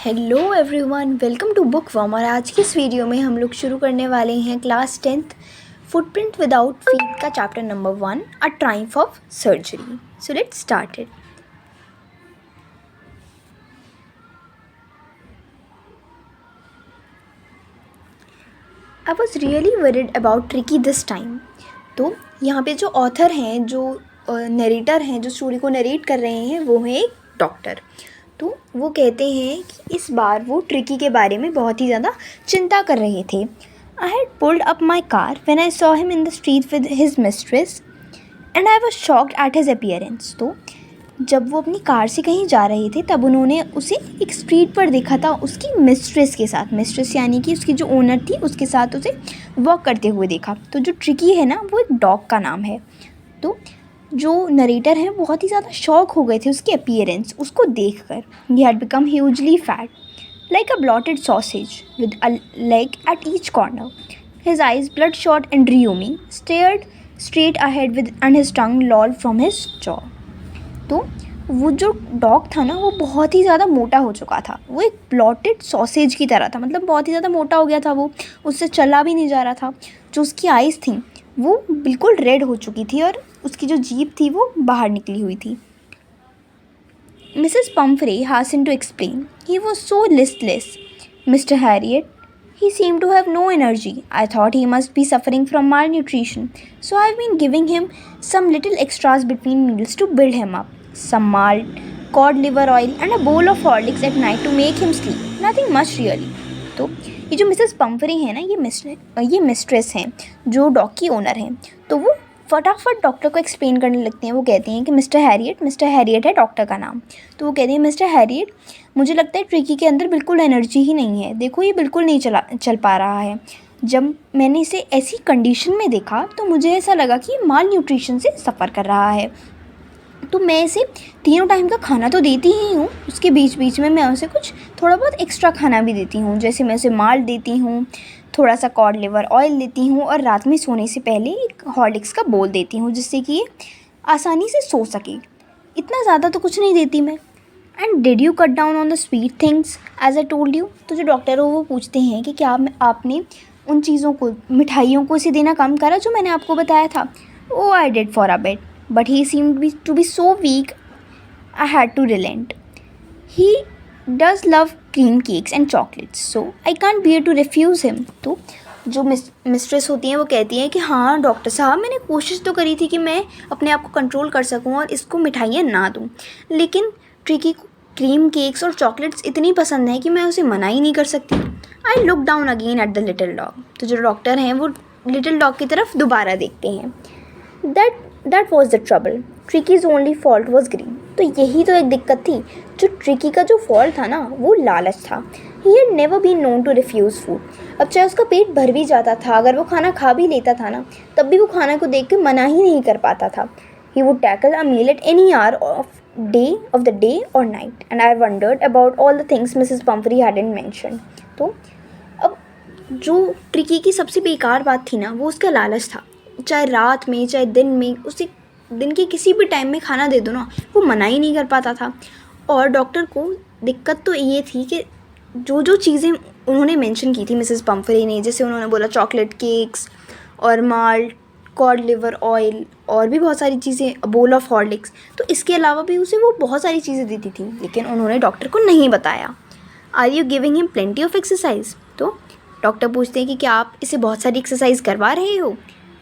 Hello everyone, welcome to book worm. और आज की इस वीडियो में हम लोग शुरू करने वाले हैं class 10th footprint without feet का chapter number 1, a triumph of surgery. So let's start it. I was really worried about Tricki this time. तो यहाँ पे जो ऑथर हैं, जो नरेटर हैं, जो स्टोरी को नरेट कर रहे हैं, वो हैं एक डॉक्टर। तो वो कहते हैं कि इस बार वो ट्रिकी के बारे में बहुत ही ज़्यादा चिंता कर रहे थे। I had pulled up my car when I saw him in the street with his mistress and I was shocked at his appearance. तो जब वो अपनी कार से कहीं जा रहे थे तब उन्होंने उसे एक स्ट्रीट पर देखा था उसकी मिस्ट्रेस के साथ। मिस्ट्रेस यानी कि उसकी जो ओनर थी, उसके साथ उसे वॉक करते हुए देखा। तो जो ट्रिकी है ना, वो एक डॉग का नाम है। तो जो नरेटर हैं बहुत ही ज़्यादा शॉक हो गए थे उसके अपीयरेंस, उसको देखकर। He had become hugely fat like a blotted sausage with a leg at each corner. His eyes blood shot and dreamy stared straight ahead with and his tongue लॉल्ड from his jaw. तो वो जो dog था ना, वो बहुत ही ज़्यादा मोटा हो चुका था। वो एक ब्लॉटेड सॉसेज की तरह था, मतलब बहुत ही ज़्यादा मोटा हो गया था वो, उससे चला भी नहीं जा रहा था। जो उसकी आइज़ थी वो बिल्कुल रेड हो चुकी थी और उसकी जो जीभ थी वो बाहर निकली हुई थी। Mrs Pomfrey hastened to explain. He was so listless. Mr. Harriet, he seemed to have no energy. I thought he must be suffering from malnutrition, so I've been giving him some little extras between meals to build him up. Some malt, cod liver oil and a bowl of Horlicks at night to make him sleep. Nothing much really. तो ये जो Mrs Pomfrey है ना, ये mistress हैं, जो dog की owner हैं। तो वो फटाफट डॉक्टर को एक्सप्लेन करने लगती हैं। वो कहती हैं कि मिस्टर हैरियट है डॉक्टर का नाम। तो वो कहती हैं, मिस्टर हैरियट, मुझे लगता है ट्रिकी के अंदर बिल्कुल एनर्जी ही नहीं है। देखो, ये बिल्कुल नहीं चल पा रहा है। जब मैंने इसे ऐसी कंडीशन में देखा तो मुझे ऐसा लगा कि ये माल न्यूट्रिशन से सफ़र कर रहा है। तो मैं इसे तीनों टाइम का खाना तो देती ही हूँ, उसके बीच बीच में मैं उसे कुछ थोड़ा बहुत एक्स्ट्रा खाना भी देती हूँ। जैसे मैं उसे माल्ट देती हूँ, थोड़ा सा कॉड लिवर ऑयल देती हूँ और रात में सोने से पहले एक हॉर्लिक्स का बोल देती हूँ, जिससे कि ये आसानी से सो सके। इतना ज़्यादा तो कुछ नहीं देती मैं। And did you cut down on the sweet things as I told you. तो जो डॉक्टर हो वो पूछते हैं कि क्या आपने उन चीज़ों को, मिठाइयों को इसे देना कम करा जो मैंने आपको बताया था। Oh I did for a bit, but he seemed to be so weak I had to relent. He does love cream cakes and chocolates, so I can't bear to refuse him. तो जो mistress होती हैं वो कहती हैं कि हाँ doctor साहब, मैंने कोशिश तो करी थी कि मैं अपने आप को कंट्रोल कर सकूं और इसको मिठाइयाँ ना दूं, लेकिन ट्रिकी को क्रीम केक्स और चॉकलेट्स इतनी पसंद है कि मैं उसे मना ही नहीं कर सकती। I look down again at the little dog. तो जो डॉक्टर हैं वो लिटिल डॉग की तरफ दोबारा देखते हैं। That was the trouble. Tricky's only fault was greed. तो यही तो एक दिक्कत थी। जो ट्रिकी का जो फॉल्ट था ना, वो लालच था। He had never been known to refuse food. अब चाहे उसका पेट भर भी जाता था, अगर वो खाना खा भी लेता था ना, तब भी वो खाना को देख के मना ही नहीं कर पाता था। He would tackle a meal at any hour of the day or night. And I wondered about all the things Mrs. Pumphrey hadn't mentioned. तो अब जो ट्रिकी की सबसे बेकार बात थी ना, वो उसका लालच था। चाहे रात में चाहे दिन में, उसे दिन के किसी भी टाइम में खाना दे दो ना, वो मना ही नहीं कर पाता था। और डॉक्टर को दिक्कत तो ये थी कि जो चीज़ें उन्होंने मेंशन की थी मिसेस पम्फ्रे ने, जैसे उन्होंने बोला चॉकलेट केक्स और माल्ट, कॉड लिवर ऑयल और भी बहुत सारी चीज़ें, बोल ऑफ हॉर्लिक्स, तो इसके अलावा भी उसे वो बहुत सारी चीज़ें देती थी, लेकिन उन्होंने डॉक्टर को नहीं बताया। Are you giving him plenty of exercise. तो डॉक्टर पूछते हैं कि क्या आप इसे बहुत सारी एक्सरसाइज करवा रहे हो।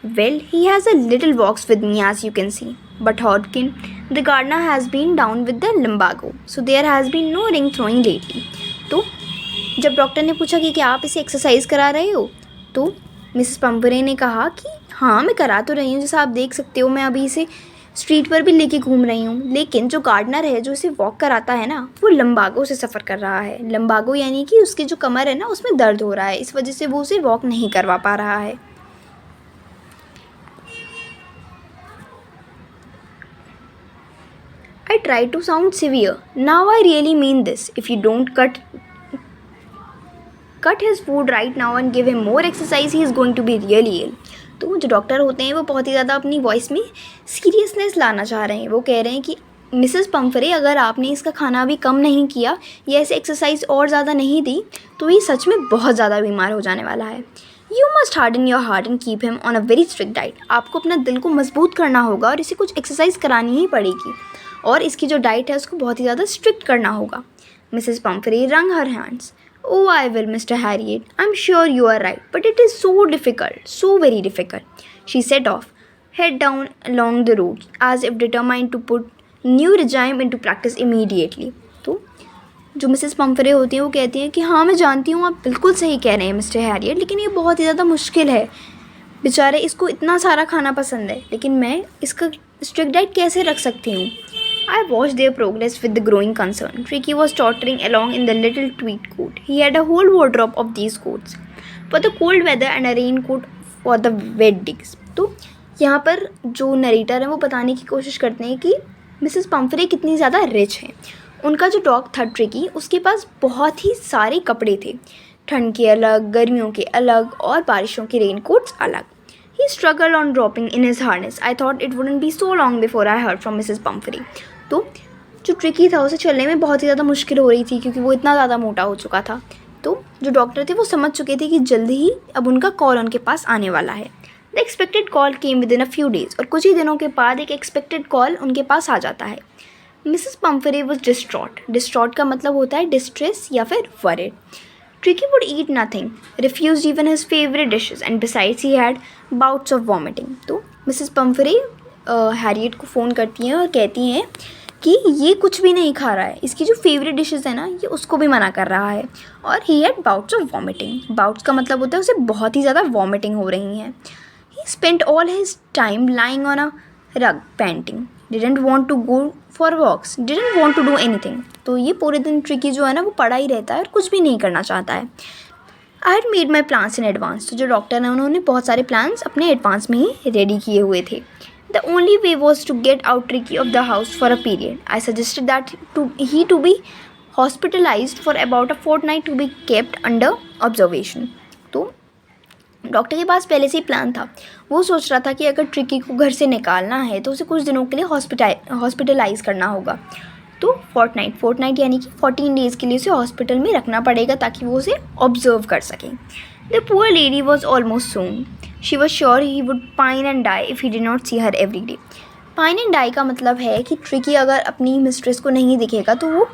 Well, he has a little walks with me, as you can see. But Hodgkin, the gardener, has been down with the lumbago, so there has been no ring throwing lately. तो जब doctor ने पूछा कि क्या आप इसे exercise करा रहे हो, तो मिसेस पम्परे ने कहा कि हाँ मैं करा तो रही हूँ, जैसा आप देख सकते हो मैं अभी इसे स्ट्रीट पर भी लेके घूम रही हूँ, लेकिन जो गार्डनर है जो इसे वॉक कराता है ना, वो लम्बागो से सफ़र कर रहा है। लम्बागो यानी कि उसकी जो कमर है ना, उसमें दर्द हो रहा है, इस वजह से वो उसे वॉक नहीं करवा पा रहा है। I try to sound severe. Now I really mean this. If you don't cut his food right now and give him more exercise, he is going to be really ill. तो जो doctor होते हैं वो बहुत ही ज़्यादा अपनी voice में seriousness लाना चाह रहे हैं। वो कह रहे हैं कि मिसेस पम्फरे, अगर आपने इसका खाना अभी कम नहीं किया या ऐसे एक्सरसाइज और ज़्यादा नहीं दी तो ये सच में बहुत ज़्यादा बीमार हो जाने वाला है। You must harden your heart and keep him on a very strict diet. आपको अपना दिल को मजबूत करना होगा और इसे कुछ एक्सरसाइज करानी ही पड़ेगी और इसकी जो डाइट है उसको बहुत ही ज़्यादा स्ट्रिक्ट करना होगा। Mrs Pumphrey wrung her hands. Oh, I will, Mr. Harriet. I'm sure you are right, but it is so difficult, so very difficult. She set off, head down along the road, as if determined to put new regime into practice immediately. तो जो Mrs पम्फरे होती हैं वो कहती हैं कि हाँ मैं जानती हूँ, आप बिल्कुल सही कह रहे हैं मिस्टर हैरियट, लेकिन ये बहुत ही ज़्यादा मुश्किल है। बेचारे इसको इतना सारा खाना पसंद है, लेकिन मैं इसका स्ट्रिक्ट डाइट कैसे रख सकती हूँ। I watched their progress with the growing concern. Tricky was tottering along in the little tweed coat. He had a whole wardrobe of these coats for the cold weather and a raincoat for the wet days. तो यहाँ पर जो narrator हैं वो बताने की कोशिश करते हैं कि मिसेस पम्फरे कितनी ज़्यादा रिच हैं। उनका जो डॉग था ट्रिकी, उसके पास बहुत ही सारे कपड़े थे, ठंड के अलग, गर्मियों के अलग और बारिशों के रेनकोट्स अलग। He struggled on dropping in his harness. I thought it wouldn't be so long before I heard from Mrs. Pumphrey. तो जो ट्रिकी था उसे चलने में बहुत ही ज़्यादा मुश्किल हो रही थी क्योंकि वो इतना ज़्यादा मोटा हो चुका था। तो जो डॉक्टर थे वो समझ चुके थे कि जल्दी ही अब उनका कॉल उनके पास आने वाला है। The expected call came with in a few days, और कुछ ही दिनों के बाद एक एक्सपेक्टेड कॉल उनके पास आ जाता है। Mrs Pumphrey was distraught. Distraught का मतलब होता है डिस्ट्रेस या फिर worried. Tricky would eat nothing, refused even his favorite dishes, and besides he had bouts of vomiting. तो मिसेस पम्फरे हैरियट को फ़ोन करती हैं और कहती हैं कि ये कुछ भी नहीं खा रहा है, इसकी जो फेवरेट डिशेस है ना ये उसको भी मना कर रहा है, और he had bouts of vomiting. Bouts का मतलब होता है उसे बहुत ही ज़्यादा वॉमिटिंग हो रही हैं। He spent all his time lying on a rug panting, didn't want to go for walks, didn't want to do anything. तो ये पूरे दिन ट्रिकी जो है ना वो पड़ा ही रहता है और कुछ भी नहीं करना चाहता है। I had made my plans in advance. तो जो डॉक्टर हैं उन्होंने बहुत सारे प्लान्स अपने एडवांस में ही रेडी किए हुए थे। The only way was to get out Tricki of the house for a period. I suggested that to be hospitalised for about a fortnight to be kept under observation. तो doctor के पास पहले से ही plan था। वो सोच रहा था कि अगर ट्रिकी को घर से निकालना है तो उसे कुछ दिनों के लिए हॉस्पिटलाइज करना होगा। तो फोर्टनाइट यानी कि 14 डेज़ के लिए उसे हॉस्पिटल में रखना पड़ेगा ताकि वो उसे ऑब्जर्व कर सकें। The poor lady was almost swoon. She was sure he would pine and die if he did not see her every day. Pine and die का मतलब है कि ट्रिकी अगर अपनी मिस्ट्रेस को नहीं दिखेगा तो वो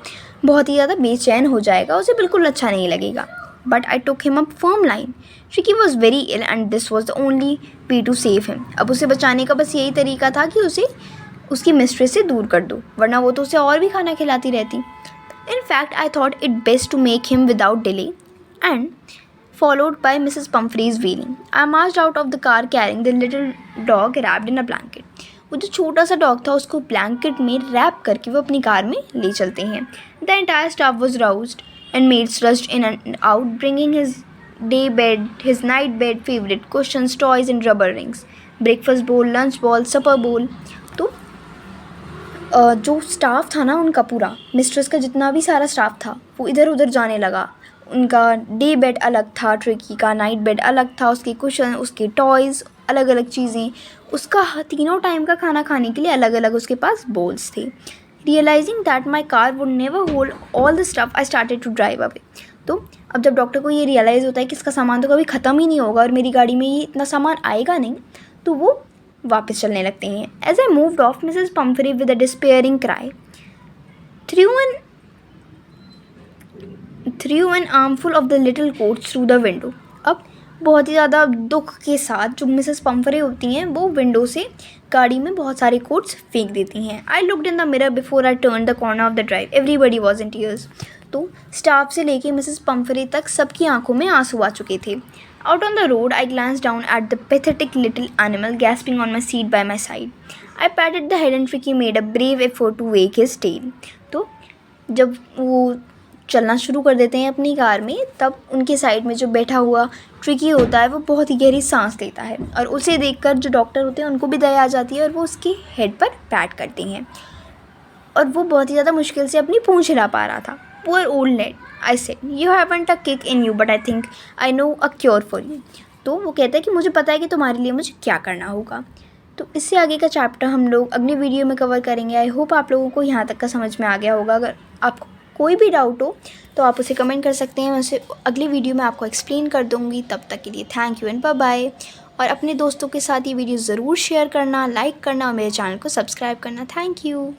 बहुत ही ज़्यादा बेचैन हो जाएगा, उसे बिल्कुल अच्छा नहीं लगेगा। But I took him up firm line. Tricky was very ill and this was the only way to save him. अब उसे बचाने का बस यही तरीका था कि उसे उसकी मिस्ट्रेस से दूर कर दो, वरना वो तो उसे और भी खाना खिलाती रहती। In fact, I thought it best to make him without delay, and followed by Mrs. Pumphrey's wailing, I marched out of the car carrying the little dog wrapped in a blanket. वो जो छोटा सा dog था उसको blanket में rap करके वो अपनी कार में ले चलते हैं। The entire staff was roused and maids rushed in and out, bringing his day bed, his night bed, favorite cushions, toys and rubber rings, breakfast bowl, lunch bowl, supper bowl. तो जो staff था ना उनका पूरा, mistress का जितना भी सारा स्टाफ था वो इधर उधर जाने लगा। उनका डे बेड अलग था, ट्रिकी का नाइट बेड अलग था, उसके कुशन, उसके टॉयज़, अलग अलग चीज़ें, उसका तीनों टाइम का खाना खाने के लिए अलग अलग उसके पास बोल्स थे। Realizing that my car would never hold all the stuff, I started to drive away. तो अब जब डॉक्टर को ये रियलाइज़ होता है कि इसका सामान तो कभी ख़त्म ही नहीं होगा और मेरी गाड़ी में ये इतना सामान आएगा नहीं, तो वो वापस चलने लगते हैं। As I moved off, Mrs. Pumphrey with a despairing cry threw an armful of the little coats through the window. अब बहुत ही ज़्यादा दुख के साथ जो मिसेस पम्फरे होती हैं वो विंडो से गाड़ी में बहुत सारे कोट्स फेंक देती हैं। I looked in the mirror before I turn the corner of the drive, everybody was in tears. तो स्टाफ से लेके मिसेस पम्फरे तक सबकी आंखों में आंसू आ चुके थे। Out on the road I glance down at the pathetic little animal gasping on my seat by my side. I patted the head and Tricki made a brave effort to wag his tail. तो जब वो चलना शुरू कर देते हैं अपनी car में, तब उनके साइड में जो बैठा हुआ ट्रिकी होता है वो बहुत ही गहरी सांस लेता है, और उसे देखकर जो डॉक्टर होते हैं उनको भी दया आ जाती है और वो उसके हेड पर पैट करते हैं, और वो बहुत ही ज़्यादा मुश्किल से अपनी पूंछ हिला पा रहा था। Poor old Ned, I said, you haven't a kick in you but I think I know a cure for you. तो वो कहता है कि मुझे पता है कि तुम्हारे लिए मुझे क्या करना होगा। तो इससे आगे का चैप्टर हम लोग अगली वीडियो में कवर करेंगे। आई होप आप लोगों को यहाँ तक का समझ में आ गया होगा। अगर आपको कोई भी डाउट हो तो आप उसे कमेंट कर सकते हैं, मैं उसे अगली वीडियो में आपको एक्सप्लेन कर दूँगी। तब तक के लिए thank you and bye bye. और अपने दोस्तों के साथ ये वीडियो ज़रूर शेयर करना, लाइक करना और मेरे चैनल को सब्सक्राइब करना। Thank you.